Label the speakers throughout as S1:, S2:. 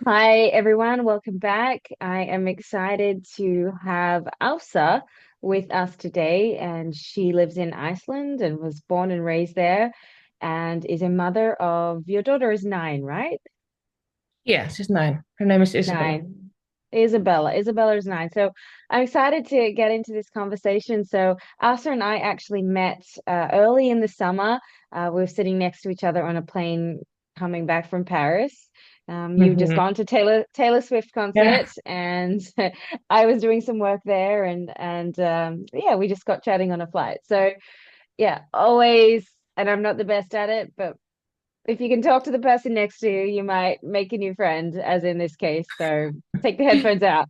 S1: Hi, everyone. Welcome back. I am excited to have Asa with us today, and she lives in Iceland and was born and raised there and is a mother of your daughter is 9, right?
S2: Yeah, she's 9. Her name is Isabella.
S1: 9. Isabella. Isabella is 9. So I'm excited to get into this conversation. So Asa and I actually met early in the summer. We were sitting next to each other on a plane coming back from Paris. You've just
S2: Hmm.
S1: gone to Taylor Swift
S2: Yeah.
S1: concert, and I was doing some work there, and yeah, we just got chatting on a flight. So yeah, always, and I'm not the best at it, but if you can talk to the person next to you, you might make a new friend, as in this case. So take the headphones out.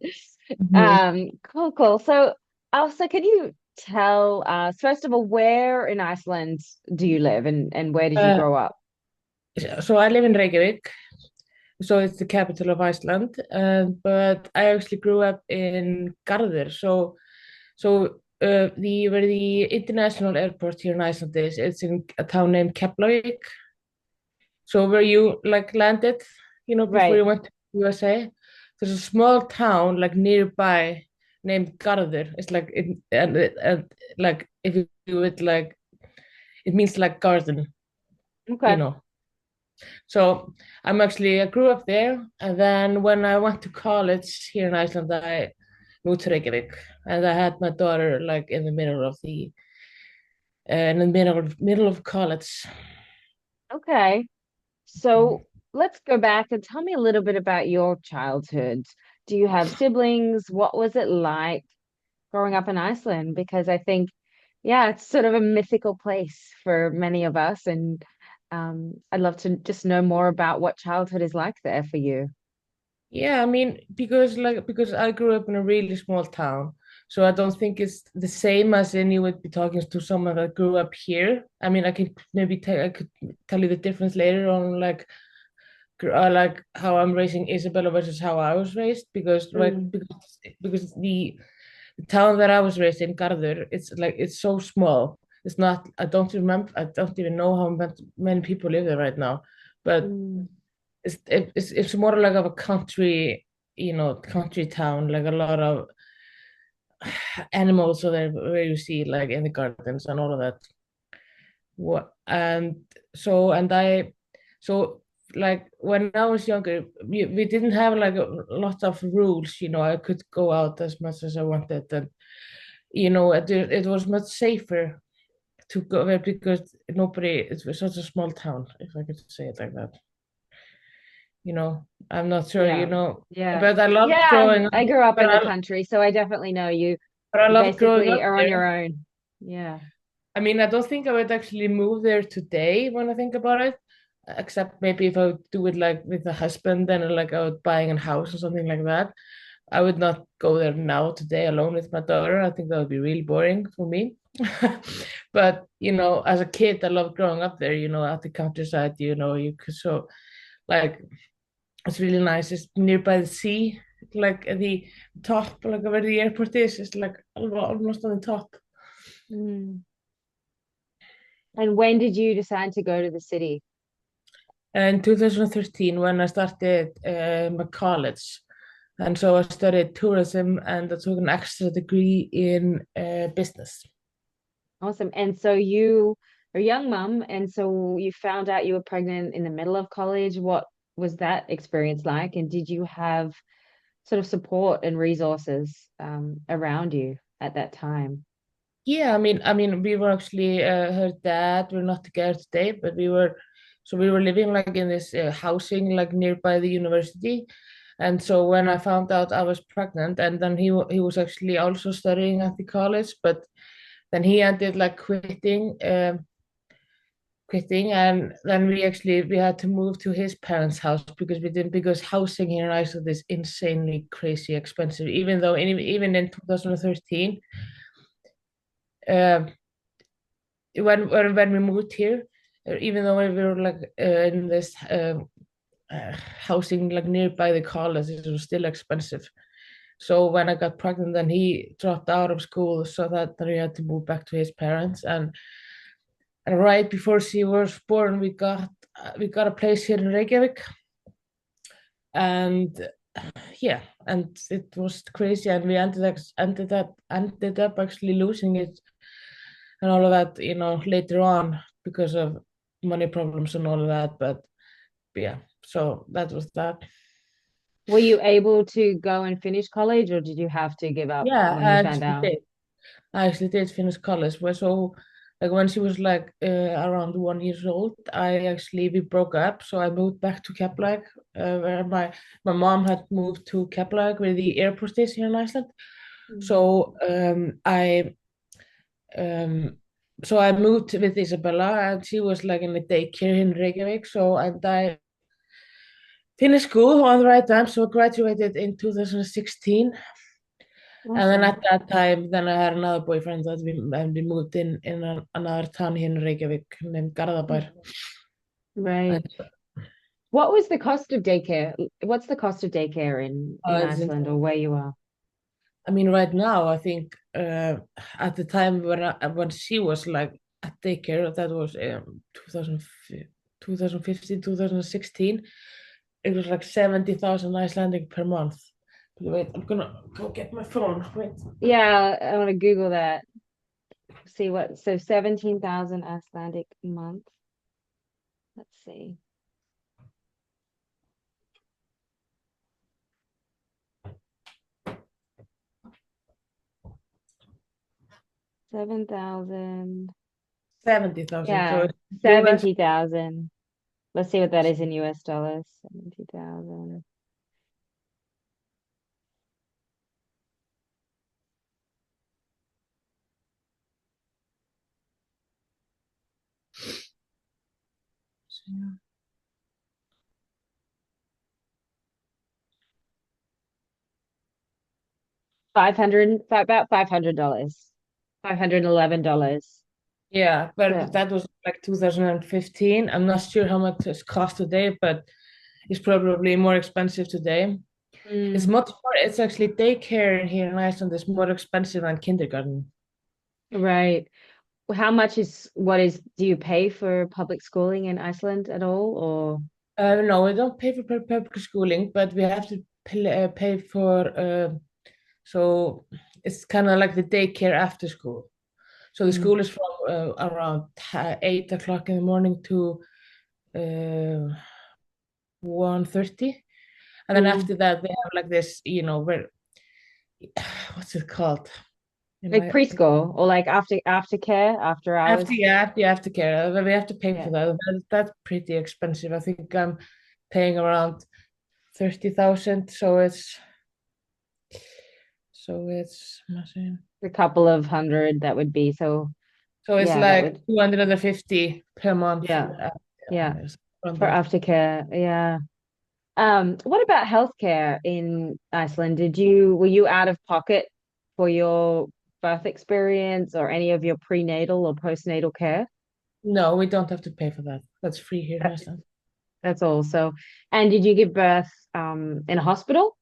S2: Hmm.
S1: Cool, cool. So, Elsa, can you tell us, first of all, where in Iceland do you live and where did you
S2: Uh,
S1: grow up?
S2: so I live in Reykjavik, so it's the capital of Iceland. But I actually grew up in Garður. So the where the international airport here in Iceland is, it's in a town named Keflavik. So where you like landed, before
S1: Right.
S2: you went to USA, there's a small town like nearby named Garður. It's like and like if you would like it means like garden, you
S1: Okay.
S2: know. So I grew up there, and then when I went to college here in Iceland, I moved to Reykjavik, and I had my daughter like in the middle of college.
S1: Okay. So let's go back and tell me a little bit about your childhood. Do you have siblings? What was it like growing up in Iceland? Because I think, yeah, it's sort of a mythical place for many of us. And I'd love to just know more about what childhood is like there for you.
S2: Yeah, I mean, because I grew up in a really small town, so I don't think it's the same as in you would be talking to someone that grew up here. I mean, I could tell you the difference later on, like how I'm raising Isabella versus how I was raised, because like
S1: Mm,
S2: because the town that I was raised in, Garður, it's so small. It's not. I don't even know how many people live there right now, but
S1: mm,
S2: it's more like of a country, country town, like a lot of animals so there where you see like in the gardens and all of that. What and so and I so like when I was younger, we didn't have like a lot of rules. I could go out as much as I wanted, and it was much safer to go there because it was such a small town, if I could say it like that. I'm not sure,
S1: yeah. Yeah.
S2: but I loved
S1: Yeah,
S2: growing up.
S1: I grew up
S2: But
S1: in the
S2: I,
S1: country, so I definitely know you
S2: but I
S1: you
S2: loved growing
S1: basically
S2: up
S1: are on your
S2: there.
S1: own. Yeah.
S2: I mean, I don't think I would actually move there today when I think about it, except maybe if I would do it like with a husband and like I would buying a house or something like that. I would not go there now today alone with my daughter. I think that would be really boring for me. But as a kid, I loved growing up there. At the countryside. You could like it's really nice. It's nearby the sea, like at the top, like where the airport is. It's like almost on the top.
S1: Mm. And when did you decide to go to the city?
S2: In 2013, when I started my college, and so I studied tourism and I took an extra degree in business.
S1: Awesome. And so you are a young mum, and so you found out you were pregnant in the middle of college. What was that experience like? And did you have sort of support and resources around you at that time?
S2: Yeah, I mean, we were actually her dad. We're not together today, but we were living like in this housing like nearby the university. And so when I found out I was pregnant, and then he was actually also studying at the college, but then he ended like quitting, and then we had to move to his parents' house because housing here in Iceland is insanely crazy expensive. Even in 2013. Uh, when we moved here, even though we were like in this housing like nearby the college, it was still expensive. So when I got pregnant, then he dropped out of school, so that then we had to move back to his parents. And right before she was born, we got a place here in Reykjavik, And yeah, and it was crazy, and we ended up actually losing it and all of that, later on because of money problems and all of that. But yeah, so that was that.
S1: Were you able to go and finish college, or did you have to give up
S2: Yeah,
S1: when
S2: I
S1: you found
S2: actually
S1: out?
S2: did. I actually did finish college. So, like when she was like around 1 years old, we broke up. So I moved back to Keflavik, where my mom had moved to Keflavik, where the airport is here in Iceland.
S1: Mm.
S2: So um, so I moved with Isabella, and she was like in the daycare in Reykjavik. And I finished school on the right time, so I graduated in 2016. And then
S1: Awesome.
S2: at that time, then I had another boyfriend and we moved in another town here in Reykjavik named Garðabær. And,
S1: Right. What was the cost of daycare? What's the cost of daycare in
S2: it's
S1: Iceland or where you are?
S2: I mean, right now, I think at the time when she was like at daycare, that was 2015, 2016, it was like 70,000 Icelandic per month. But wait, I'm gonna go get my phone. Wait.
S1: Yeah, I want to Google that. See what, so 17,000 Icelandic a month. Let's see. 7,000.
S2: 70,000. So
S1: Yeah,
S2: it's US.
S1: 70,000. Let's see what that is in US dollars. 70,000.
S2: Yeah.
S1: 500, about $500. $511.
S2: Yeah, but
S1: So,
S2: that was like 2015. I'm not sure how much it costs today, but it's probably more expensive today. It's
S1: mm,
S2: much more, it's actually daycare here in Iceland is more expensive than kindergarten.
S1: right. How much do you pay for public schooling in Iceland at all? Or,
S2: No, we don't pay for public schooling, but we have to pay for, so it's kind of like the daycare after school. So the
S1: mm,
S2: school is from around 8 o'clock in the morning to 1:30. And then
S1: mm.
S2: after that, they have like this, where what's it called? In
S1: Like
S2: my
S1: preschool or like aftercare, after
S2: after
S1: hours?
S2: yeah, after you have to care, we have to pay for
S1: Yeah.
S2: that. That's pretty expensive. I think I'm paying around 30,000. So it's
S1: A couple of hundred that would be. So,
S2: so it's
S1: yeah, that
S2: like
S1: would,
S2: 250 per month.
S1: yeah, yeah,
S2: Yes, around
S1: for
S2: that.
S1: aftercare. Yeah. What about healthcare in Iceland? Were you out of pocket for your birth experience or any of your prenatal or postnatal care?
S2: No, we don't have to pay for that. That's free here in
S1: That-
S2: Iceland.
S1: That's all. So, and did you give birth in a hospital?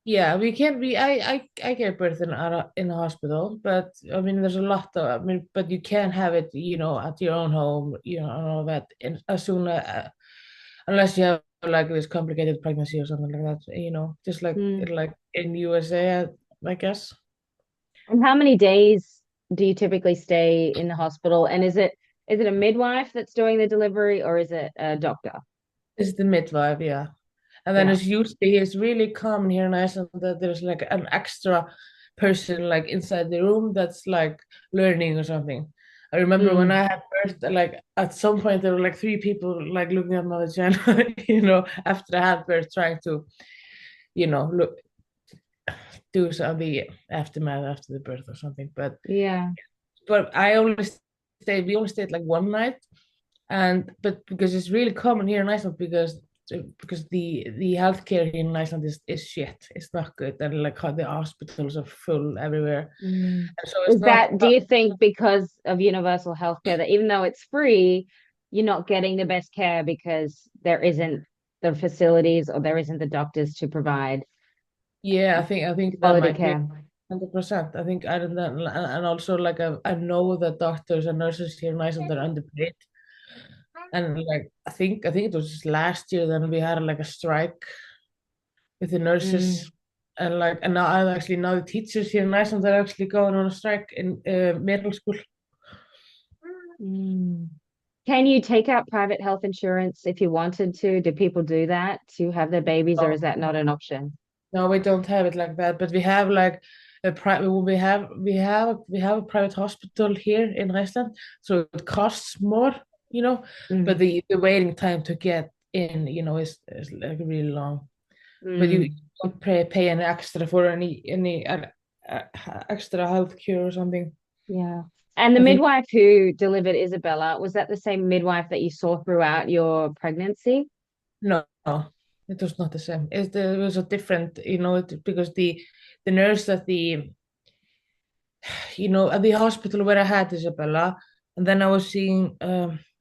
S2: Yeah, we can. I gave birth in a hospital, but I mean, there's a lot of. I mean, but you can have it, at your own home, and all that. As soon unless you have like this complicated pregnancy or something like that, just
S1: Mm.
S2: like in USA, I guess.
S1: And how many days do you typically stay in the hospital? And is it a midwife that's doing the delivery or is it a doctor?
S2: It's the midwife, yeah. And then
S1: Yeah.
S2: it's really common here in Iceland that there's like an extra person like inside the room that's like learning or something. I remember when I
S1: Mm.
S2: had birth, like at some point there were like three people like looking at my vagina, after I had birth, trying to, look do some of the aftermath after the birth or something. But
S1: Yeah.
S2: we only stayed like one night, but because it's really common here in Iceland because the healthcare here in Iceland is shit. It's not good, and like how the hospitals are full everywhere,
S1: Mm.
S2: and so it's
S1: Is
S2: not.
S1: that, do you think because of universal healthcare that even though it's free, you're not getting the best care because there isn't the facilities or there isn't the doctors to provide
S2: Yeah, I think that
S1: quality
S2: might be
S1: care?
S2: 100%. I think I don't know, and also like I know that doctors and nurses here in Iceland are underpaid, and like I think it was just last year then we had like a strike with the nurses.
S1: Mm.
S2: And now the teachers here in Iceland are actually going on a strike in middle school.
S1: Mm. Can you take out private health insurance if you wanted to? Do people do that to have their babies, or is that not an option?
S2: No, we don't have it like that, but we have like a private. We have a private hospital here in Iceland, so it costs more, but
S1: Mm.
S2: the waiting time to get in, is like really long. But you
S1: Mm.
S2: don't pay any extra for any extra health care or something.
S1: Yeah. And the
S2: I think
S1: midwife who delivered Isabella, was that the same midwife that you saw throughout your pregnancy?
S2: no, it was not the same. It was a different, because the nurse at the hospital where I had Isabella, and then I was seeing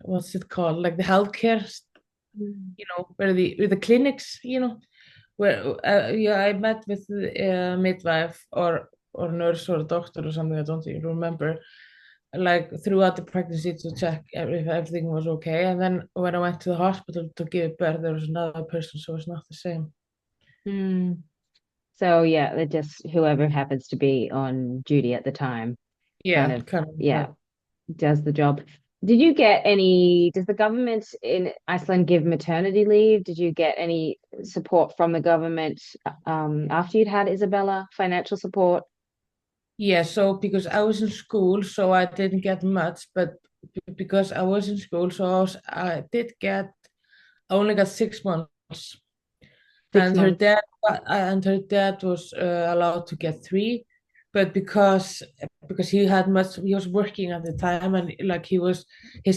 S2: what's it called, like the healthcare,
S1: Mm.
S2: where the clinics, where yeah, I met with the midwife or nurse or doctor or something. I don't even remember. Like throughout the pregnancy to check if everything was okay, and then when I went to the hospital to give birth, there was another person, so it's not the same.
S1: Mm. So yeah, it just whoever happens to be on duty at the time kind
S2: Yeah,
S1: of,
S2: kind of.
S1: yeah, does the job. Does the government in Iceland give maternity leave? Did you get any support from the government after you'd had Isabella, financial support?
S2: Yeah, so because I was in school, so I didn't get much, but because I was in school, so I only got 6 months,
S1: Six months.
S2: and her dad was allowed to get three, but because he was working at the time, and like his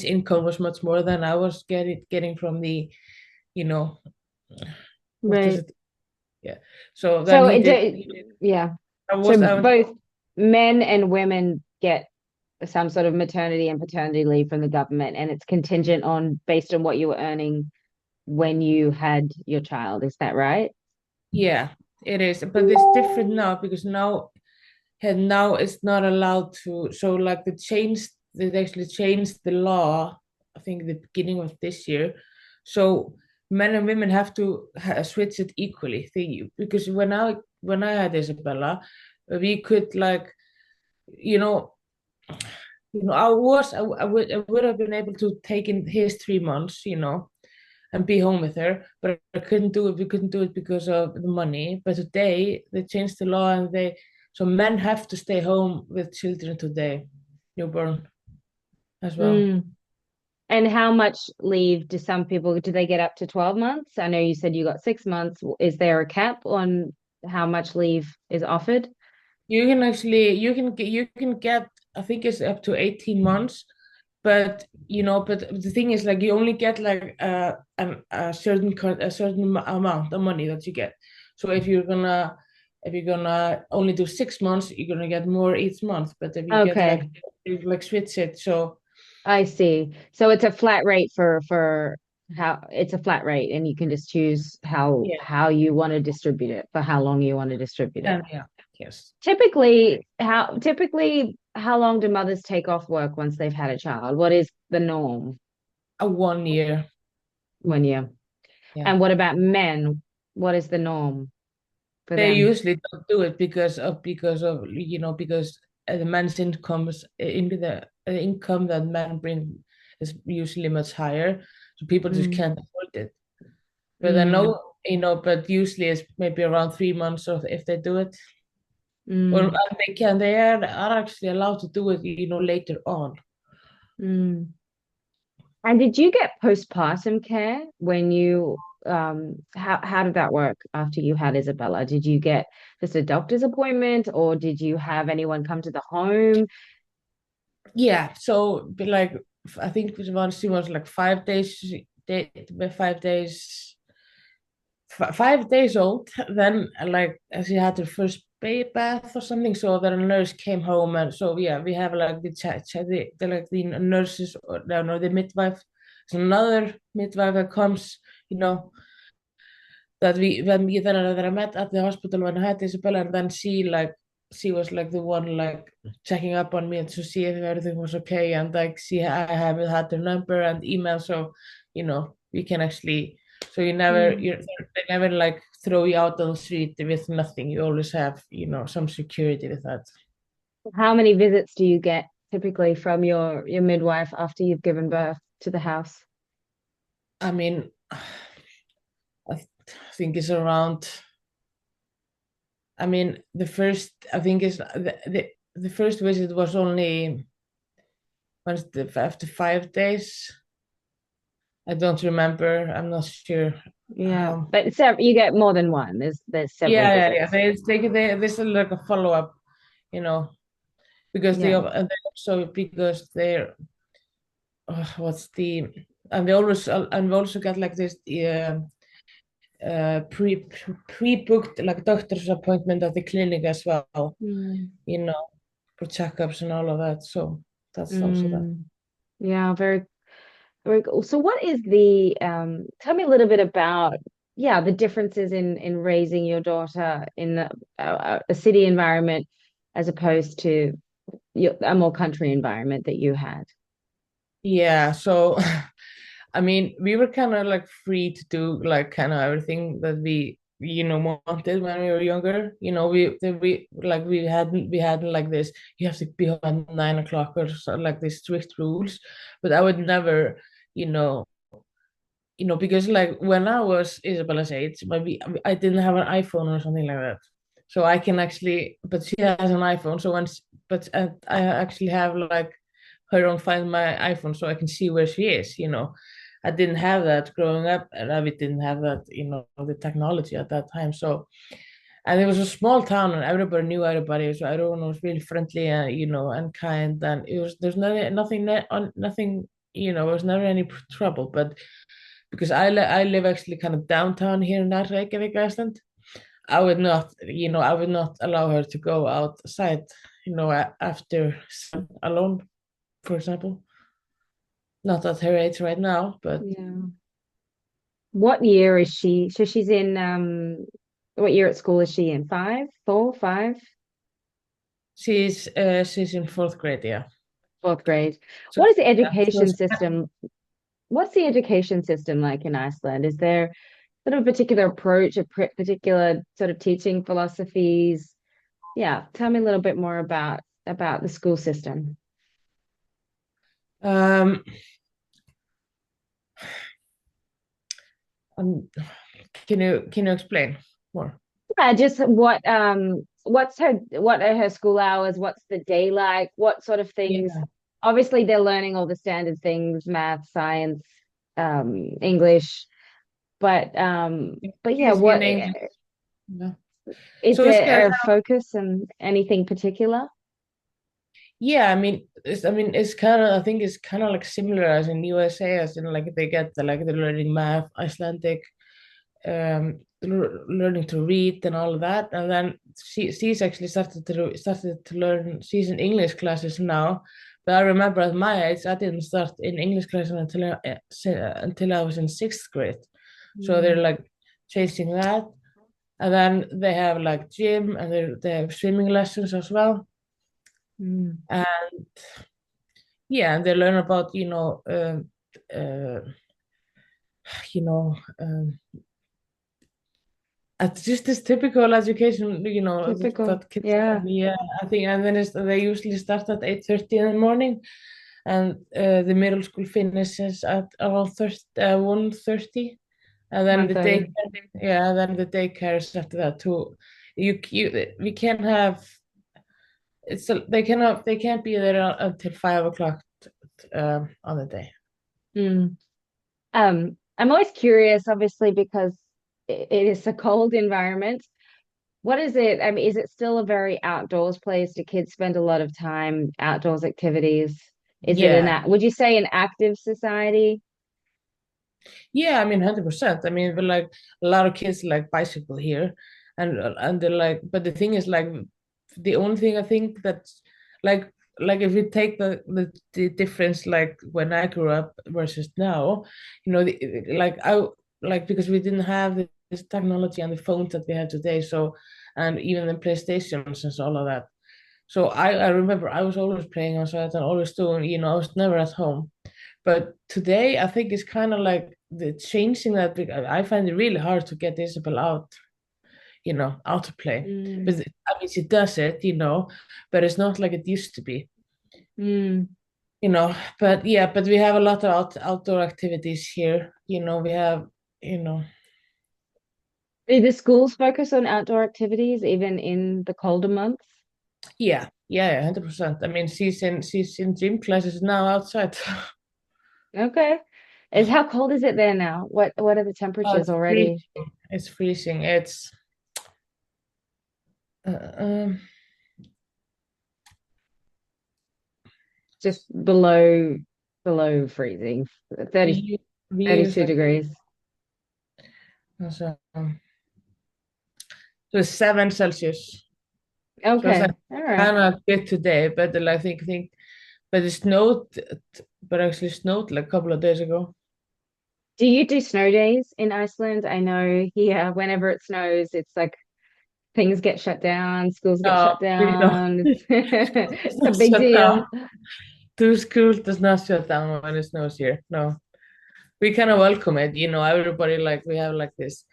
S2: income was much more than I was getting from you know, what is
S1: Right.
S2: it? Yeah. So then
S1: So
S2: he
S1: it
S2: did.
S1: did, yeah. So
S2: I was
S1: both men and women get some sort of maternity and paternity leave from the government, and it's contingent on based on what you were earning when you had your child. Is that right?
S2: Yeah, it is, but it's different now because now it's not allowed to. So like they actually changed the law, I think the beginning of this year. So men and women have to switch it equally. Because when I had Isabella, we could like, you know, I would have been able to take in his 3 months, and be home with her, but I couldn't do it. We couldn't do it because of the money. But today they changed the law, and so men have to stay home with children today, newborn as well.
S1: Mm. And how much leave do some people do they get up to 12 months? I know you said you got 6 months. Is there a cap on how much leave is offered?
S2: You can get, I think it's up to 18 months, but the thing is like you only get like a certain amount of money that you get. So if you're gonna only do 6 months, you're gonna get more each month. But if you get like
S1: Okay,
S2: you like switch it, so
S1: I see. So it's a flat rate for how it's a flat rate, and you can just choose
S2: yeah,
S1: how you want to distribute it for how long you want to distribute it.
S2: and yeah, yes,
S1: Typically how long do mothers take off work once they've had a child? What is the norm
S2: a 1 year,
S1: when you
S2: yeah.
S1: and what about men? What is the norm for
S2: They
S1: them?
S2: usually don't do it because the men's income is into the income that men bring is usually much higher, so people just
S1: Mm,
S2: can't afford it. But I
S1: mm,
S2: know, but usually it's maybe around 3 months of if they do it, or
S1: mm,
S2: they are actually allowed to do it, later on.
S1: mm. And did you get postpartum care when you how did that work after you had Isabella? Did you get just a doctor's appointment or did you have anyone come to the home?
S2: Yeah, so but like I think it was once she was like 5 days, 5 days old. Then like she had her first baby bath or something. So then a nurse came home, and so yeah, we have like the nurses, or no, the midwife. There's another midwife that comes, you know, that we when we then that I met at the hospital when I had Isabella, and then she was like the one like checking up on me and to see if everything was okay, and like I have had her number and email, so we can actually. So they never like throw you out on the street with nothing. You always have, some security with that.
S1: How many visits do you get typically from your midwife after you've given birth to the house?
S2: I mean, I think it's around. I mean, the first I think is the first visit was only after 5 days. I don't remember. I'm not sure
S1: Yeah,
S2: how.
S1: but you get more than one. There's several
S2: Yeah.
S1: visits.
S2: This is like a follow up, you know, because
S1: Yeah.
S2: they also because they're what's the and they always and we also got like this pre-booked like doctor's appointment at the clinic as well,
S1: Mm.
S2: you know, for checkups and all of that. So that's also that.
S1: Mm. Yeah, very, very cool. So what is the tell me a little bit about yeah, the differences in raising your daughter in a city environment as opposed to a more country environment that you had.
S2: Yeah, so I mean, we were kind of like free to do like kind of everything that we, wanted when we were younger. We hadn't like this. You have to be home at 9 o'clock or so, like these strict rules. But I would never, you know, because like when I was Isabella's age, maybe I didn't have an iPhone or something like that. So I can actually, but she has an iPhone. So but I actually have like her on Find My iPhone so I can see where she is. I didn't have that growing up, and I didn't have that, the technology at that time. So, and it was a small town, and everybody knew everybody, so everyone was really friendly and and kind, and there's nothing, there was never any trouble. But because I live actually kind of downtown here in Reykjavik, Iceland, I would not allow her to go outside, after alone, for example. Not at her age right now, but
S1: Yeah. What year is she? So she's in what year at school is she in? Five, four, five,
S2: she's in fourth grade, yeah.
S1: fourth grade.
S2: So
S1: What is the
S2: yeah, so
S1: education system? What's the education system like in Iceland? Is there sort of a particular approach, particular sort of teaching philosophies? Yeah, tell me a little bit more about the school system.
S2: um, um can you explain more?
S1: Yeah, just what are her school hours? What's the day like? What sort of things?
S2: Yeah,
S1: Obviously, they're learning all the standard things, math, science, English, but yeah,
S2: she's
S1: what
S2: in English. Yeah.
S1: is
S2: So it's
S1: there a focus on anything particular?
S2: Yeah, it's kind of, I think it's kind of like similar as in USA, as in like they get they're learning math, Icelandic, learning to read and all of that, and then she's actually started to learn. She's in English classes now, but I remember at my age, I didn't start in English classes until I was in sixth grade. So they're
S1: Mm,
S2: like chasing that, and then they have like gym and they have swimming lessons as well.
S1: mm.
S2: And yeah, and they learn about uh, you know it's just this typical education,
S1: Typical.
S2: that kids
S1: Yeah.
S2: have. Yeah, I think, and then they usually start at 8:30 in the morning, and the middle school finishes at around 1:30, and then the
S1: 1:30.
S2: daycare, yeah, then the daycare is after that too. We can't have they can't be there until 5 o'clock on the day.
S1: Mm. I'm always curious, obviously, because it is a cold environment. What is it? I mean, is it still a very outdoors place? Do kids spend a lot of time outdoors activities? Is it
S2: Yeah,
S1: would you say an active society?
S2: yeah, 100%. But like a lot of kids like bicycle here, and they're like, but the thing is like, the only thing I think that's like if you take the difference like when I grew up versus now, like I like because we didn't have this technology and the phones that we have today, so and even the PlayStations and all of that. So I remember I was always playing outside and always doing, I was never at home. But today, I think it's kind of like the changing that I find it really hard to get Isabel out, out to play. But
S1: Mm,
S2: I mean, she does it, but it's not like it used to be,
S1: mm.
S2: But yeah, but we have a lot of outdoor activities here. We have, you know,
S1: Do the schools focus on outdoor activities even in the colder months?
S2: yeah, yeah, 100%. I mean, she's in gym classes now outside.
S1: Okay. Is how cold is it there now? What are the
S2: Oh,
S1: temperatures
S2: it's
S1: already?
S2: freezing. It's freezing. It's uh, um,
S1: Just below freezing. 30
S2: we use
S1: 32
S2: like
S1: degrees.
S2: so, so it's 7 Celsius. So it's like
S1: Okay. All right.
S2: kind of good today, but I think, but it snowed, but actually snowed like a couple of days ago.
S1: Do you do snow days in Iceland? I know here, whenever it snows, it's like things get shut down, schools get
S2: No,
S1: shut
S2: we don't.
S1: down. It's
S2: It's
S1: it's a
S2: not
S1: big
S2: shut down.
S1: deal.
S2: The school does not shut down when it snows here. No, we kind of welcome it. Everybody like we have like this,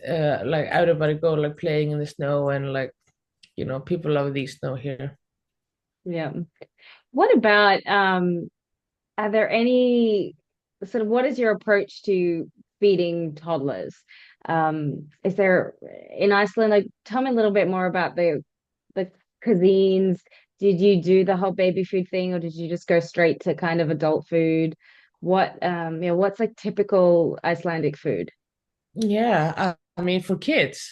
S2: like everybody go like playing in the snow and like people love the snow here.
S1: Yeah. What about are there any sort of what is your approach to feeding toddlers? Is there in Iceland, like tell me a little bit more about the cuisines. Did you do the whole baby food thing or did you just go straight to kind of adult food? What's like typical Icelandic food?
S2: Yeah, I mean for kids,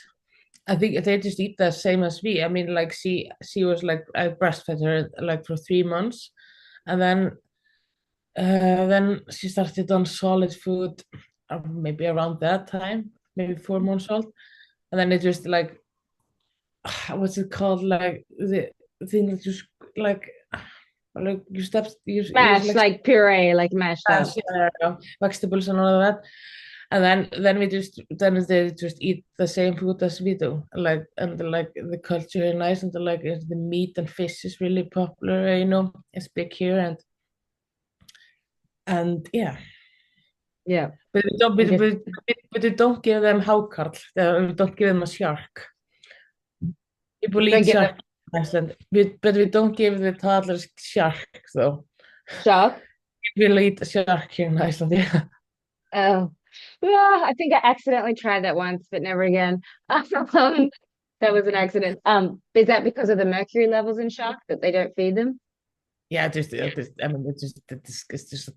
S2: I think they just eat the same as we. I mean, like she was like I breastfed her like for 3 months, and then she started on solid food, maybe around that time, maybe 4 months old, and then it just like what's it called, like the thing that just like like you step you
S1: Mashed,
S2: like
S1: like puree, like mashed up.
S2: vegetables and all of that. And then they just eat the same food as we do. Like and like the culture in Iceland, like the meat and fish is really popular. It's big here and yeah.
S1: Yeah.
S2: But we don't,
S1: And
S2: but,
S1: just
S2: but, but we don't give them hákarl. We don't give them a shark. People
S1: don't
S2: eat
S1: give them
S2: shark in Iceland, but we don't give the toddlers shark though.
S1: shock.
S2: We'll eat a shark here in Iceland. Yeah.
S1: Oh, yeah, I think I accidentally tried that once, but never again. That was an accident. Is that because of the mercury levels in shark that they don't feed them?
S2: Yeah, I mean, it's just a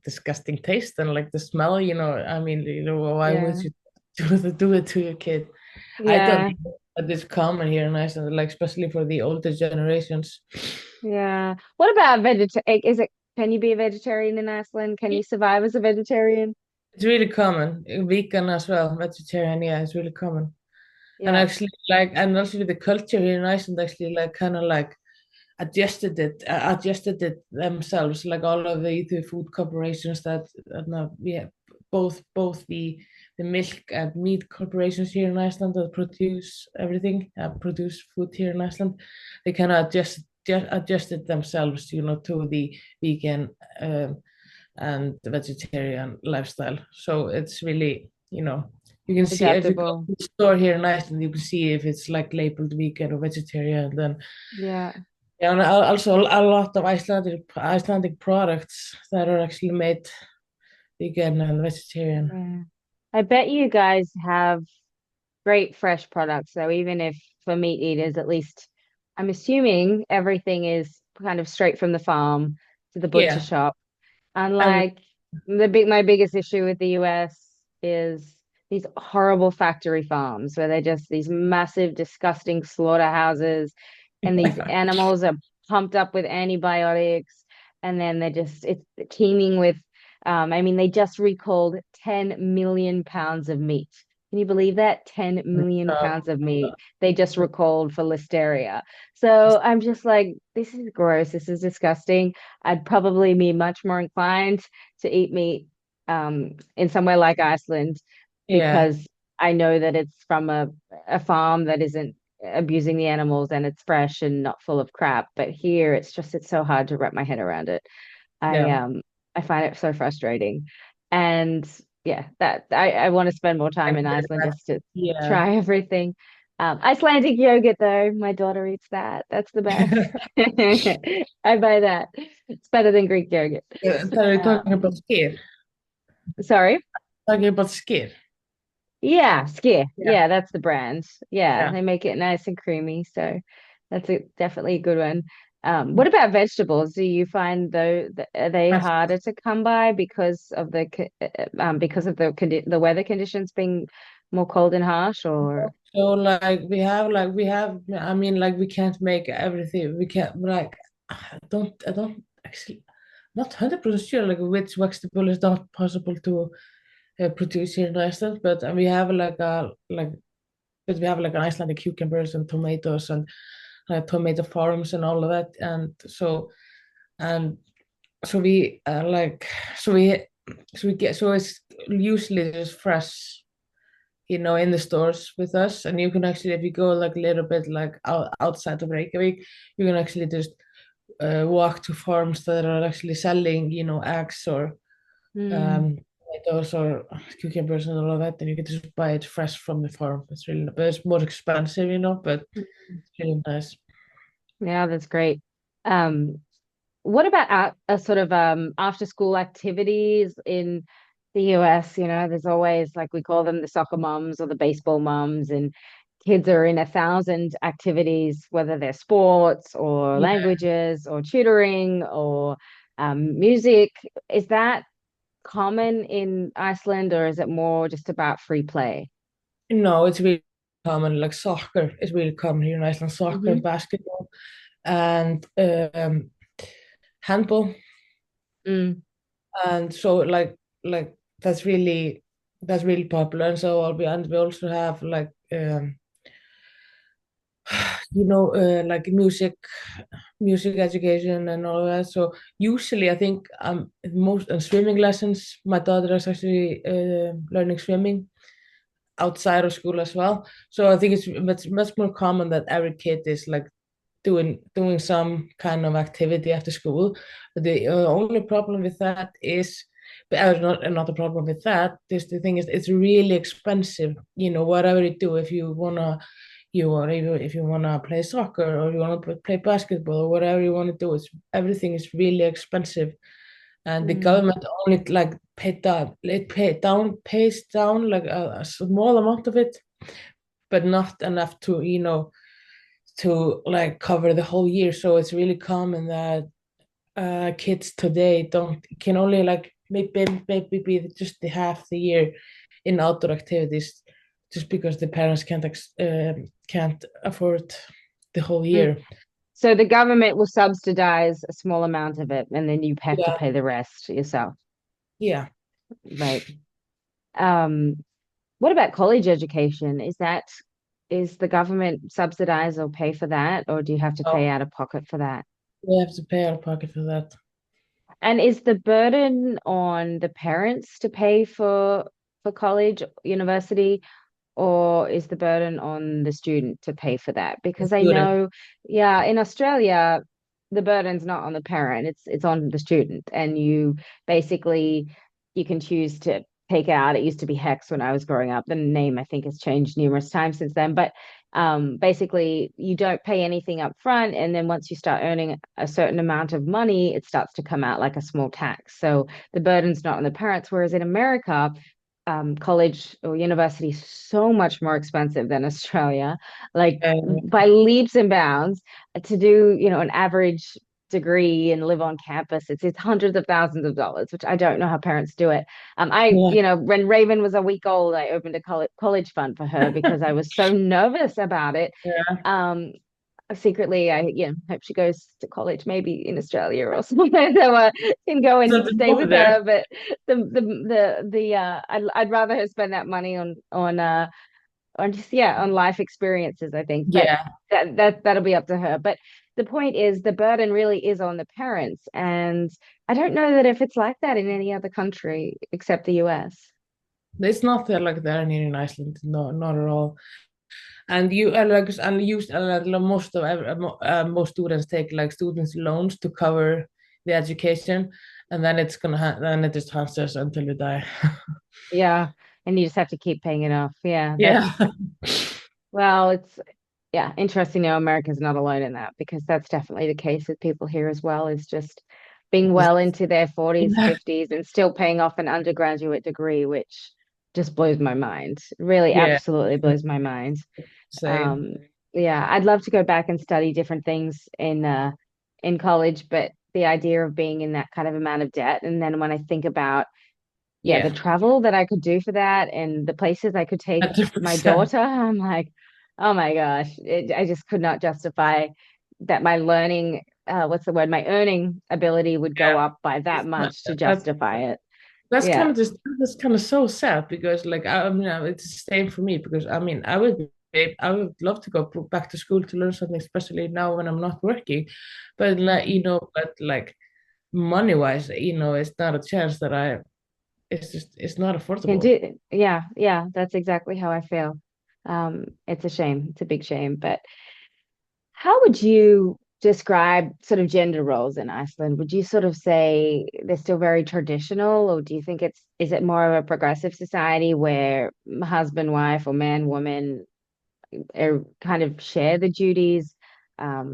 S2: disgusting taste and like the smell. I mean, why would
S1: Yeah.
S2: you do it to your kid? I don't
S1: Yeah.
S2: know, but it's common here in Iceland, like especially for the older generations.
S1: Yeah. What about Is it, can you be a vegetarian in Iceland? Can you survive as a vegetarian?
S2: It's really common, vegan as well, vegetarian. Yeah, it's really common. And
S1: Yeah.
S2: actually, and also the culture here in Iceland, actually, like kind of like adjusted it themselves, like all of the food corporations that now yeah, both the milk and meat corporations here in Iceland that produce everything, produce food here in Iceland, they kind of adjusted themselves, to the vegan and vegetarian lifestyle. So it's really, you can see if you go
S1: Adaptable.
S2: to the store here in Iceland, you can see if it's like labeled vegan or vegetarian. Then
S1: Yeah.
S2: yeah, and also a lot of Icelandic products that are actually made vegan and vegetarian.
S1: Yeah. I bet you guys have great fresh products. So even if for meat eaters, at least I'm assuming everything is kind of straight from the farm to the butcher
S2: Yeah,
S1: shop.
S2: every
S1: Unlike my biggest issue with the US is these horrible factory farms where they're just these massive, disgusting slaughterhouses, and these animals are pumped up with antibiotics, and then it's teeming with I mean, they just recalled 10 million pounds of meat. Can you believe that? 10 million
S2: uh,
S1: pounds of meat they just recalled for listeria. So I'm just like, this is gross. This is disgusting. I'd probably be much more inclined to eat meat in somewhere like Iceland
S2: yeah,
S1: because I know that it's from a farm that isn't abusing the animals and it's fresh and not full of crap. But here it's so hard to wrap my head around it. I
S2: yeah,
S1: um I find it so frustrating. And yeah, that I want to spend more time in Iceland just to
S2: Yeah.
S1: try everything. Icelandic yogurt though, my daughter eats that. That's the best. I buy that. It's better than Greek yogurt.
S2: Are you talking
S1: Um,
S2: about skyr?
S1: sorry.
S2: Talking about skyr.
S1: Yeah, Skier.
S2: Yeah.
S1: Yeah, that's the brand. Yeah,
S2: Yeah.
S1: they make it nice and creamy, so that's definitely a good one. What about vegetables? Do you find though are they
S2: That's
S1: harder to come by because of the weather conditions being more cold and harsh, or
S2: so like we have I mean like we can't make everything we can't like I don't actually not 100% sure like which vegetable is not possible to produce here in Iceland, but we have but we have like an Icelandic cucumbers and tomatoes and tomato farms and all of that, and so we so we so it's usually just fresh, in the stores with us. And you can actually, if you go like a little bit like outside of Reykjavik, you can actually just walk to farms that are actually selling, eggs or
S1: Hmm.
S2: um, tomatoes or cucumbers and all of that. And you can just buy it fresh from the farm. It's really, but it's more expensive, but it's really nice.
S1: Yeah, that's great. Um, What about a sort of after school activities in the US? There's always like we call them the soccer moms or the baseball moms, and kids are in 1,000 activities, whether they're sports or
S2: Yeah.
S1: languages or tutoring or music. Is that common in Iceland, or is it more just about free play?
S2: No, it's really common. Like soccer is really common here in Iceland. Soccer,
S1: Hmm.
S2: basketball, and handball.
S1: Mm,
S2: And so like that's really popular. And so we also have like like music education and all that. So usually I think most and swimming lessons, my daughter is actually learning swimming outside of school as well. So I think it's much more common that every kid is like doing some kind of activity after school. The only problem with that is, but not another problem with that. This the thing is, it's really expensive. Whatever you do, if you wanna, if you wanna play soccer or you wanna play basketball or whatever you wanna do, everything is really expensive, and the
S1: mm,
S2: government only like pays down like a small amount of it, but not enough to like cover the whole year. So it's really common that kids today don't can only like maybe be just the half the year in outdoor activities, just because the parents can't afford the whole
S1: mm.
S2: year.
S1: So the government will subsidize a small amount of it, and then you have to
S2: Yeah,
S1: pay the rest yourself,
S2: yeah.
S1: right? Um, what about college education? Is the government subsidize or pay for that, or do you have to pay
S2: Oh,
S1: out of pocket for that?
S2: we have to pay out of pocket for that.
S1: And is the burden on the parents to pay for college, university, or is the burden on the student to pay for that?
S2: The
S1: Because I
S2: student.
S1: know, yeah, in Australia, the burden's not on the parent, it's on the student. And basically you can choose to take out, it used to be HEX when I was growing up. The name I think has changed numerous times since then. But basically you don't pay anything up front, and then once you start earning a certain amount of money, it starts to come out like a small tax. So the burden's not on the parents. Whereas in America, college or university is so much more expensive than Australia, like
S2: Uh,
S1: by leaps and bounds. To do, an average degree and live on campus, it's hundreds of thousands of dollars, which I don't know how parents do it.
S2: yeah.
S1: When Raven was a week old, I opened a college fund for her because I was so nervous about it.
S2: Yeah.
S1: Um, secretly I hope she goes to college maybe in Australia or somewhere so can go
S2: So
S1: and
S2: to
S1: stay
S2: move
S1: with
S2: there.
S1: her. But I'd rather her spend that money on just on life experiences, I think. But
S2: Yeah.
S1: that'll be up to her. But the point is the burden really is on the parents, and I don't know that if it's like that in any other country except the US.
S2: It's not there like that here in Iceland. No, not at all. And you like and use most students take like students loans to cover the education, and then then it just haunts us until we die.
S1: Yeah. And you just have to keep paying it off. Yeah,
S2: Yeah.
S1: well, yeah, interesting. Now America's not alone in that because that's definitely the case with people here as well, is just being well into their 40s,
S2: Yeah.
S1: 50s and still paying off an undergraduate degree, which just blows my mind. Really,
S2: Yeah.
S1: absolutely blows my mind.
S2: Same.
S1: Um, yeah, I'd love to go back and study different things in college, but the idea of being in that kind of amount of debt, and then when I think about yeah, the
S2: Yeah.
S1: travel that I could do for that and the places I could take my
S2: 100%.
S1: daughter, I'm like, oh my gosh, I just could not justify that my learning, what's the word, my earning ability would go
S2: Yeah.
S1: up by that
S2: It's not,
S1: much to
S2: that,
S1: justify it.
S2: that's kind
S1: Yeah.
S2: of just that's kind of so sad because like I mean it's the same for me because I mean I would love to go back to school to learn something, especially now when I'm not working. But like
S1: Mm.
S2: but like money wise, it's not a chance that it's not
S1: Can
S2: affordable.
S1: do, yeah, yeah, that's exactly how I feel. It's a shame. It's a big shame, but how would you describe sort of gender roles in Iceland? Would you sort of say they're still very traditional, or do you think is it more of a progressive society where husband, wife, or man, woman kind of share the duties? Um,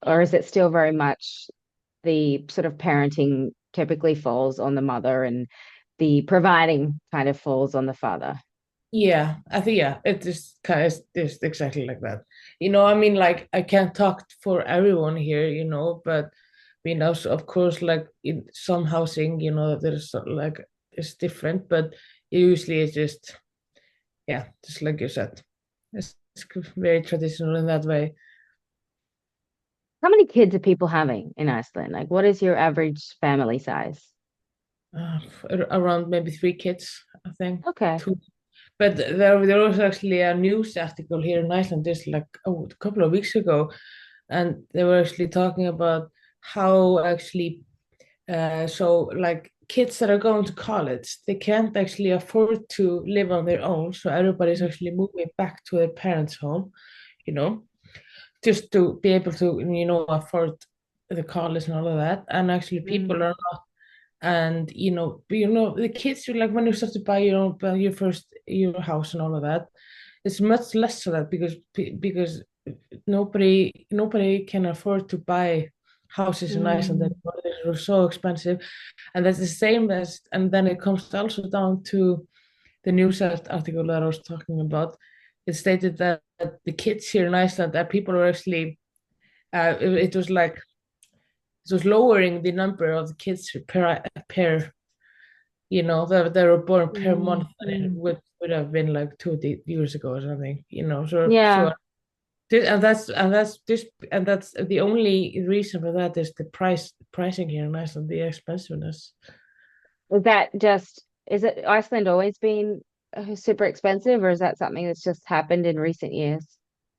S1: or is it still very much the sort of parenting typically falls on the mother and the providing kind of falls on the father?
S2: Yeah, I think yeah, it is kind of just exactly like that. I mean, like I can't talk for everyone here, but so of course, like in some housing, there's like it's different, but usually it's just yeah, just like you said, it's very traditional in that way.
S1: How many kids are people having in Iceland? Like, what is your average family size?
S2: Uh, Around maybe 3 kids, I think.
S1: Okay.
S2: Two. But there was actually a news article here in Iceland just like a couple of weeks ago, and they were actually talking about how actually so like kids that are going to college, they can't actually afford to live on their own, so everybody's actually moving back to their parents' home, you know, just to be able to afford the college and all of that. And actually, people
S1: Mm,
S2: are and the kids you like when you start to buy your first your house and all of that, it's much less of that because nobody can afford to buy houses in Iceland
S1: mm.
S2: anymore. They're so expensive, and that's the same as, and then it comes also down to the news article that I was talking about. It stated that the kids here in Iceland, that people are actually it was like it was lowering the number of the kids per that were born per
S1: Mm,
S2: month, and it
S1: mm.
S2: would have been like 2 years ago or something, so
S1: Yeah.
S2: and that's the only reason for that is the pricing here in Iceland, the expensiveness.
S1: Is that just, is it Iceland always been super expensive, or is that something that's just happened in recent years?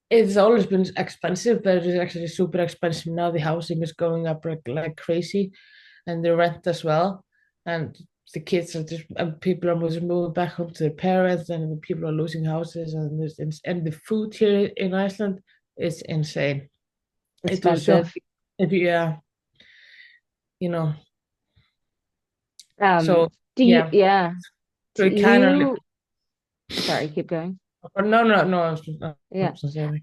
S2: It's always been expensive, but it is actually super expensive now. The housing is going up like crazy, and the rent as well. And the kids are just, and people are moving back home to their parents, and people are losing houses, and the food here in Iceland is insane. It was
S1: Expensive.
S2: shocking. If you, yeah, you know,
S1: Um,
S2: so
S1: do you,
S2: yeah,
S1: yeah,
S2: so
S1: do
S2: it kind of,
S1: you, sorry, keep going.
S2: no, no, no, I
S1: Yeah.
S2: was just saying.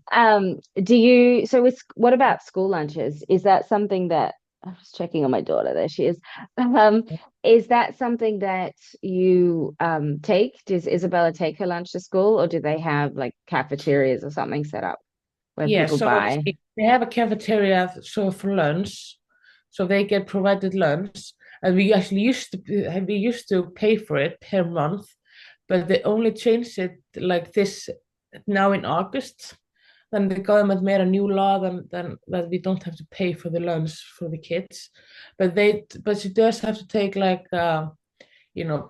S1: Do you, so with, what about school lunches? Is that something that, I'm just checking on my daughter, there she is. Um, is that something that you take? Does Isabella take her lunch to school, or do they have like cafeterias or something set up where
S2: Yeah,
S1: people
S2: so
S1: buy?
S2: they have a cafeteria so for lunch, so they get provided lunch, and we used to pay for it per month, but they only changed it like this now in August. Then the government made a new law then that we don't have to pay for the lunch for the kids, but she does have to take like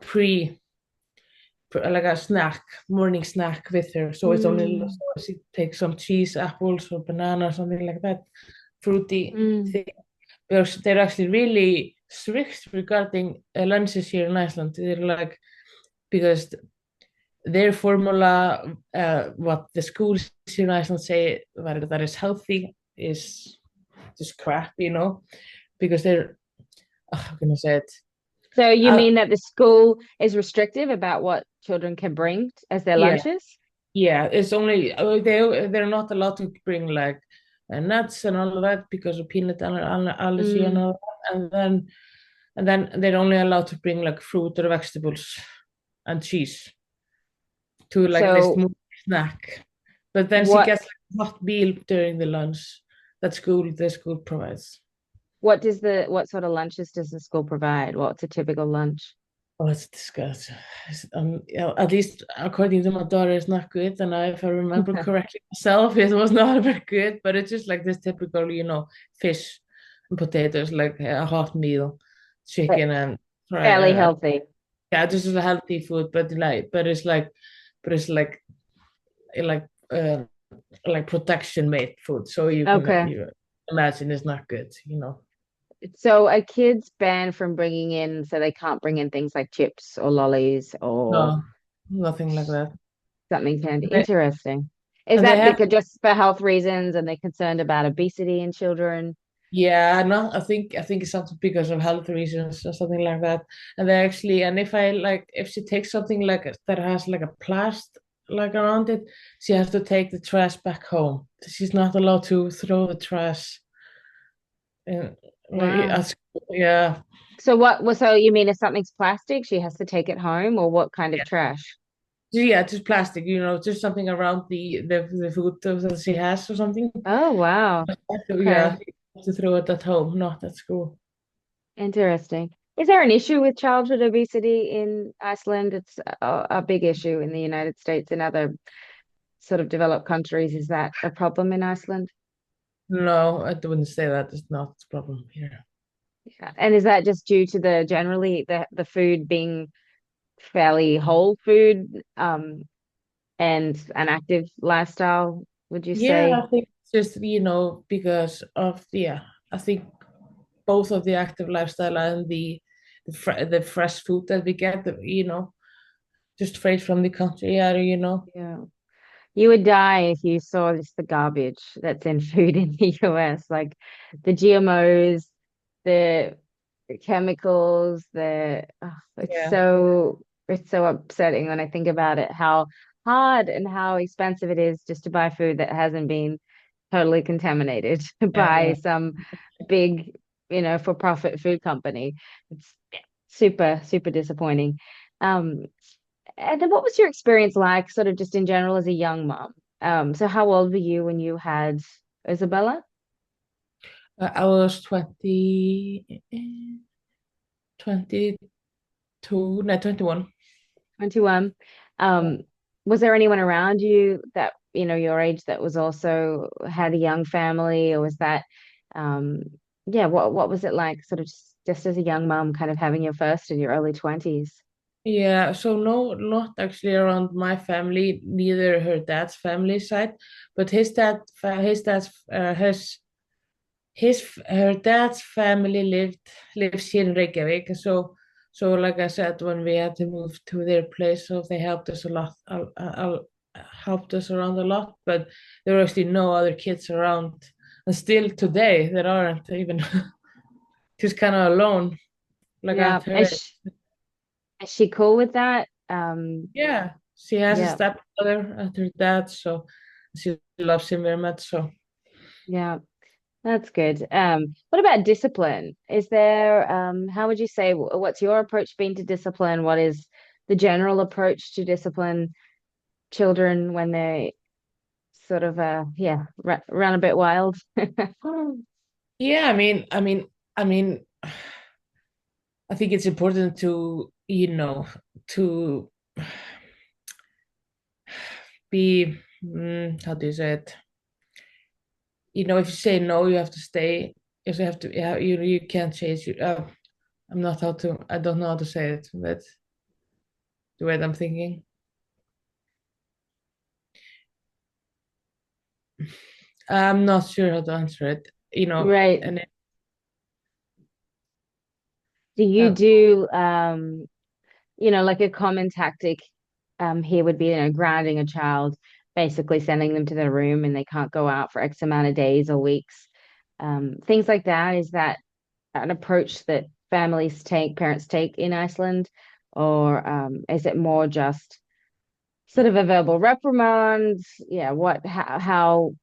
S2: pre like a morning snack with her. So it's only
S1: Mm,
S2: so she takes some cheese, apples, or banana, something like that, fruity
S1: mm,
S2: thing. Because they're actually really strict regarding lunches here in Iceland. They're like because their formula, what the schools here in Iceland say that is healthy is just crap, because they're how can I say it?
S1: So you
S2: Uh,
S1: mean that the school is restrictive about what children can bring as their
S2: yeah,
S1: lunches?
S2: yeah. It's only they're not allowed to bring like nuts and all of that because of allergy and
S1: Mm.
S2: all that. And then they're only allowed to bring like fruit or vegetables and cheese to like this
S1: So
S2: small snack. But then she
S1: what
S2: gets like a hot meal during the lunch that the school provides.
S1: what sort of lunches does the school provide? What's a typical lunch?
S2: Oh, it's disgusting. Yeah, at least according to my daughter, it's not good. And if I remember correctly myself, it was not very good. But it's just like this typical, fish and potatoes, like a hot meal, chicken and fry.
S1: Fairly healthy.
S2: Yeah, this is a healthy food, but it's like uh, like protection made food. So
S1: Okay.
S2: you imagine it's not good.
S1: So a kid's banned from bringing in, so they can't bring in things like chips or lollies or
S2: No, nothing like that.
S1: something candy.
S2: They,
S1: Interesting. Is
S2: and they
S1: that
S2: have
S1: because just for health reasons and they're concerned about obesity in children?
S2: Yeah, no, I think it's something because of health reasons or something like that. And they actually, and if she takes something like that has like a plast like around it, she has to take the trash back home. She's not allowed to throw the trash in, like,
S1: Wow.
S2: yeah,
S1: So you mean if something's plastic, she has to take it home, or what kind of
S2: yeah,
S1: trash?
S2: yeah, just plastic, just something around the food that she has or something.
S1: Oh, wow.
S2: So,
S1: Okay.
S2: yeah, to throw it at home, not at school.
S1: Interesting. Is there an issue with childhood obesity in Iceland? It's a big issue in the United States and other sort of developed countries. Is that a problem in Iceland?
S2: No, I wouldn't say that. It's not a problem here.
S1: Yeah. And is that just due to the generally the food being fairly whole food, and an active lifestyle, would you
S2: Yeah,
S1: say?
S2: I think it's just, because of, yeah, I think both of the active lifestyle and the fresh food that we get, just straight from the country, yeah.
S1: Yeah. You would die if you saw just the garbage that's in food in the US, like the GMOs, the chemicals,
S2: Yeah.
S1: it's so upsetting when I think about it, how hard and how expensive it is just to buy food that hasn't been totally contaminated by
S2: Yeah.
S1: some big, for-profit food company. It's super, super disappointing. Um, and then what was your experience like, sort of just in general as a young mom? So how old were you when you had Isabella?
S2: I was 22, no, 21.
S1: 21. Um, was there anyone around you that, your age that was also had a young family, or was that, um, yeah, what was it like, sort of just as a young mom, kind of having your first in your early 20s?
S2: Yeah, so no, not actually around my family, neither her dad's family side, but her dad's family lives here in Reykjavik. So like I said, when we had to move to their place, so they helped us a lot, helped us around a lot. But there were actually no other kids around, and still today there aren't even. She's kind of alone, like
S1: Yeah.
S2: at her age.
S1: Is she cool with that?
S2: Yeah, she has a
S1: Yeah.
S2: stepbrother at her dad, so she loves him very much. So.
S1: Yeah. That's good. What about discipline? Is there, how would you say, what's your approach been to discipline? What is the general approach to discipline children when they sort of, yeah, run a bit wild?
S2: Yeah, I mean, I think it's important to be, how do you say it? If you say no, you have to stay. If you have to, yeah, you can't change. I don't know how to say it, but the way I'm thinking. I'm not sure how to answer it.
S1: Right.
S2: And
S1: Do you
S2: uh,
S1: do, like a common tactic here would be, grounding a child, basically sending them to their room and they can't go out for X amount of days or weeks. Things like that. Is that an approach that parents take in Iceland, or is it more just sort of a verbal reprimand? Yeah, how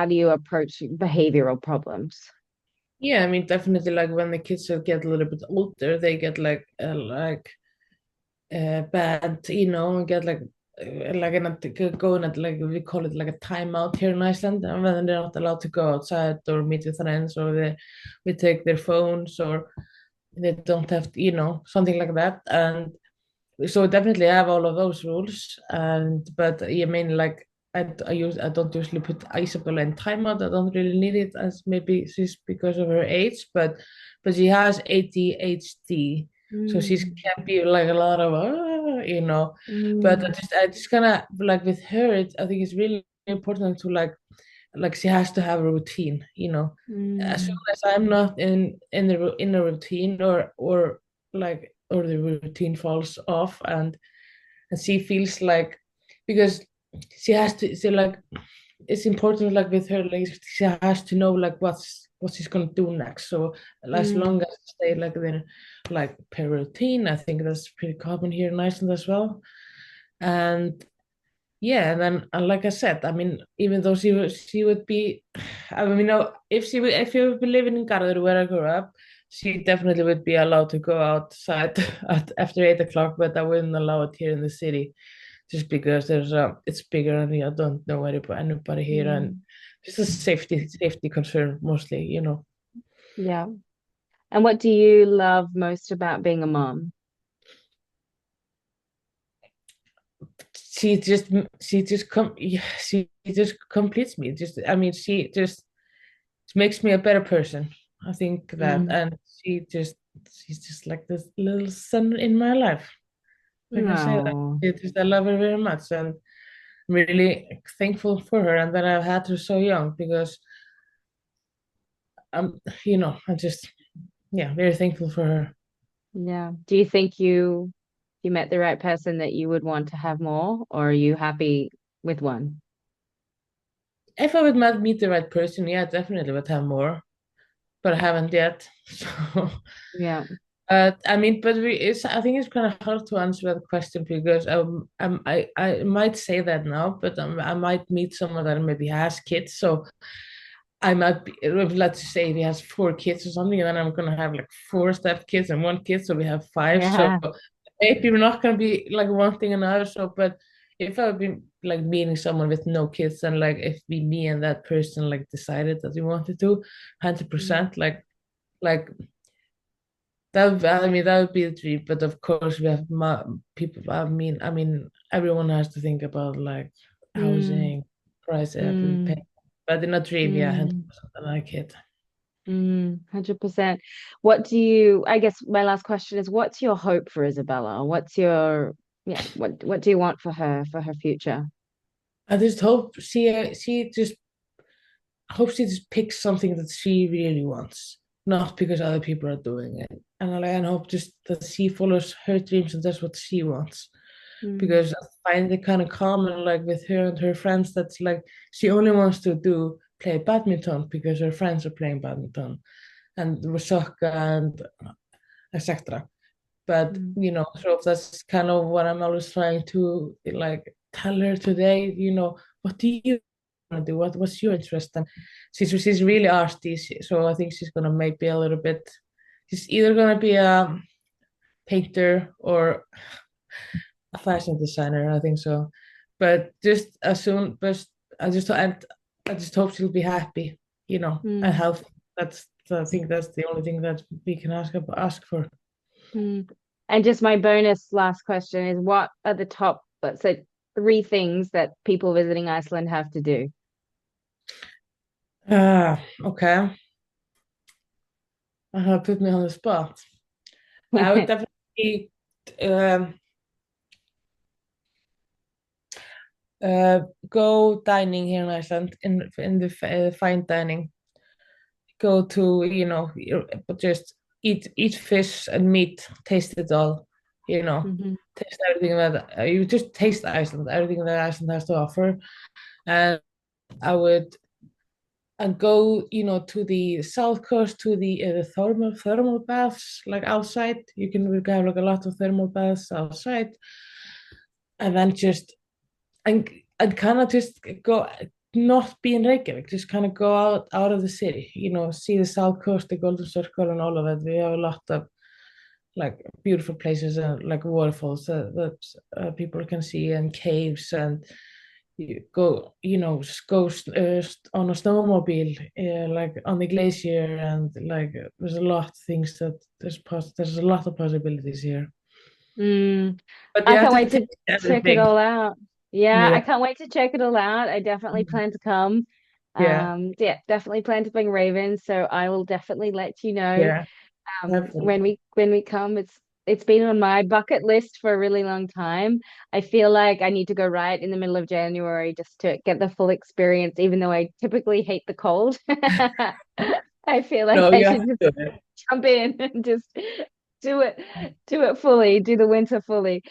S1: do you approach behavioral problems?
S2: Yeah, I mean, definitely like when the kids will get a little bit older, they get bad, and get going at like we call it like a timeout here in Iceland, and when they're not allowed to go outside or meet with friends, or we take their phones, or they don't have something like that. And so definitely I have all of those rules, and but I mean like I don't usually put Isabel in timeout. I don't really need it, as maybe she's because of her age, but she has ADHD, so she's
S1: Mm,
S2: can be like a lot of but
S1: mm,
S2: I just kind of like with her, I think it's really important to like she has to have a routine, as soon
S1: mm,
S2: as I'm not in a routine, or the routine falls off, and she feels like, because she has to, so like it's important, like with her, like she has to know like what she's gonna do next. So as
S1: mm,
S2: long as they like then like per routine, I think that's pretty common here in Iceland as well. And yeah, and then like I said, I mean, even though she would be, I mean, if she would be living in Garður where I grew up, she definitely would be allowed to go outside after 8 o'clock, but I wouldn't allow it here in the city, just because it's bigger, and I don't know anybody here, and
S1: mm.
S2: just a safety concern mostly.
S1: Yeah. And what do you love most about being a mom?
S2: She just she just come yeah, she just completes me. Just I mean, she just makes me a better person. I think that,
S1: Mm.
S2: and she's just like this little sun in my life. I can say that.
S1: Oh,
S2: I love her very much, and I'm really thankful for her, and that I've had her so young, because I'm just, yeah, very thankful for her.
S1: yeah. Do you think you met the right person that you would want to have more, or are you happy with one?
S2: If I would not meet the right person, yeah, definitely would have more, but I haven't yet. So,
S1: Yeah.
S2: I mean, but I think it's kind of hard to answer that question, because I might say that now, but I might meet someone that maybe has kids. So I might be, let's say if he has 4 kids or something, and then I'm gonna have like 4 step kids and 1 kid, so we have 5. So
S1: Yeah.
S2: maybe we're not gonna be like one thing another. So, but if I would be like meeting someone with no kids, and like if me and that person like decided that we wanted to,
S1: Mm.
S2: 100%, like that would be the dream. But of course, we have people. I mean, everyone has to think about like
S1: Mm.
S2: housing, price, and pay.
S1: Mm.
S2: But in a dream, yeah,
S1: Mm.
S2: 100% I like it.
S1: 100%. I guess my last question is, what's your hope for Isabella? Yeah, what do you want for her future?
S2: I just hope she just picks something that she really wants, not because other people are doing it. And I hope just that she follows her dreams and does what she wants.
S1: Mm.
S2: Because I find it kind of common, like with her and her friends, that's like she only wants to play badminton because her friends are playing badminton and soccer and etc. But
S1: Mm.
S2: so that's kind of what I'm always trying to like tell her today. What do you want to do? What's your interest? And she's really artsy, so I think she's gonna maybe a little bit. She's either gonna be a painter or a fashion designer. I think so. But just as soon, but I just hope she'll be happy, and
S1: Mm.
S2: healthy. I think that's the only thing that we can ask for.
S1: Mm. And just my bonus last question is, what are the top, let's say, three things that people visiting Iceland have to do?
S2: Okay. Put me on the spot. I would definitely um, uh, go dining here in Iceland, in the fine dining. Go to, but just eat fish and meat, taste it all,
S1: Hmm.
S2: taste everything that you just taste Iceland, everything that Iceland has to offer. And I would and go, to the south coast to the thermal baths like outside. We can have like a lot of thermal baths outside, and then just and kind of just go, not be in Reykjavik, just kind of go out of the city, see the south coast, the Golden Circle, and all of it. We have a lot of like beautiful places and like waterfalls that people can see, and caves, and you go, just go on a snowmobile, like on the glacier, and like there's a lot of things that there's a lot of possibilities here.
S1: Mm,
S2: But you
S1: I
S2: have
S1: can't
S2: to
S1: wait
S2: take
S1: to check it
S2: everything.
S1: all out. Yeah, I
S2: Yeah,
S1: can't wait to check it all out. I definitely plan to come.
S2: yeah,
S1: Yeah, definitely plan to bring Raven, so I will definitely let you know
S2: yeah,
S1: when
S2: definitely.
S1: we come. It's been on my bucket list for a really long time. I feel like I need to go right in the middle of January just to get the full experience, even though I typically hate the cold. I feel like
S2: No,
S1: I
S2: you have
S1: should
S2: to
S1: just
S2: do it.
S1: jump in and just do it, do it fully, do the winter fully.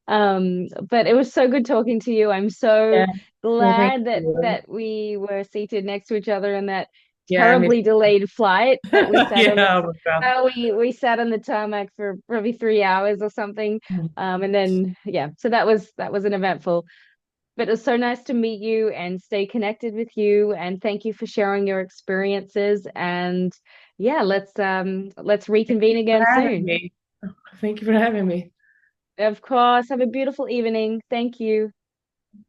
S1: But it was so good talking to you. I'm so
S2: Yeah. No, thank
S1: glad
S2: you.
S1: that we were seated next to each other on that
S2: Yeah, me.
S1: terribly delayed flight that we sat on the
S2: Yeah, oh my God.
S1: we sat on the tarmac for probably 3 hours or something. And then yeah, so that was an eventful. But it was so nice to meet you and stay connected with you. And thank you for sharing your experiences. And yeah, let's reconvene
S2: For
S1: again
S2: having
S1: soon.
S2: me. Thank you for having me.
S1: Of course. Have a beautiful evening. Thank you.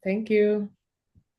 S2: Thank you.